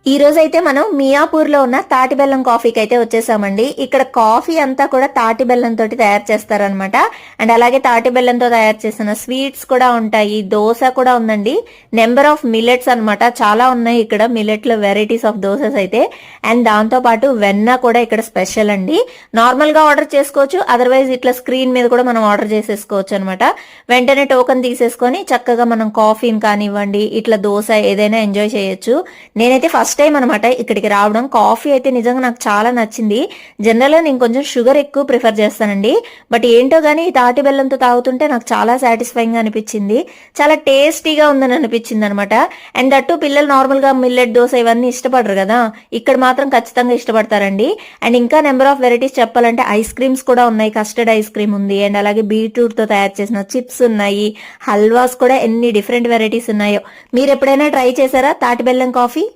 ఈ రోజు అయితే మనం మియాపూర్ లో ఉన్న తాటి బెల్లం కాఫీకి అయితే వచ్చేసామండి. ఇక్కడ కాఫీ అంతా కూడా తాటి బెల్లం తోటి తయారు చేస్తారనమాట. అండ్ అలాగే తాటి బెల్లంతో తయారు చేసిన స్వీట్స్ కూడా ఉంటాయి, దోశ కూడా ఉందండి. నెంబర్ ఆఫ్ మిల్లెట్స్ అన్నమాట, చాలా ఉన్నాయి ఇక్కడ మిల్లెట్ లో వెరైటీస్ ఆఫ్ దోసెస్ అయితే. అండ్ దాంతో పాటు వెన్న కూడా ఇక్కడ స్పెషల్ అండి. నార్మల్ గా ఆర్డర్ చేసుకోవచ్చు, అదర్వైజ్ ఇట్లా స్క్రీన్ మీద కూడా మనం ఆర్డర్ చేసేసుకోవచ్చు అనమాట. వెంటనే టోకెన్ తీసేసుకొని చక్కగా మనం కాఫీని కానివ్వండి, ఇట్లా దోశ ఏదైనా ఎంజాయ్ చేయొచ్చు. నేనైతే ఫస్ట్ టైం అనమాట ఇక్కడికి రావడం. కాఫీ అయితే నిజంగా నాకు చాలా నచ్చింది. జనరల్ గా నేను కొంచెం షుగర్ ఎక్కువ ప్రిఫర్ చేస్తానండి, బట్ ఏంటో గానీ ఈ తాటి బెల్లంతో తాగుతుంటే నాకు చాలా సాటిస్ఫైయింగ్ గా అనిపించింది. చాలా టేస్టీగా ఉందని అనిపించింది అనమాట. అండ్ దట్టు పిల్లలు నార్మల్ గా మిల్లెట్ దోశ ఇవన్నీ ఇష్టపడరు కదా, ఇక్కడ మాత్రం ఖచ్చితంగా ఇష్టపడతారండి. అండ్ ఇంకా నెంబర్ ఆఫ్ వెరైటీస్ చెప్పాలంటే ఐస్ క్రీమ్స్ కూడా ఉన్నాయి. కస్టర్డ్ ఐస్ క్రీమ్ ఉంది, అండ్ అలాగే బీట్రూట్ తో తయారు చేసిన చిప్స్ ఉన్నాయి, హల్వాస్ కూడా ఎన్ని డిఫరెంట్ వెరైటీస్ ఉన్నాయో. మీరు ఎప్పుడైనా ట్రై చేశారా తాటి బెల్లం కాఫీ?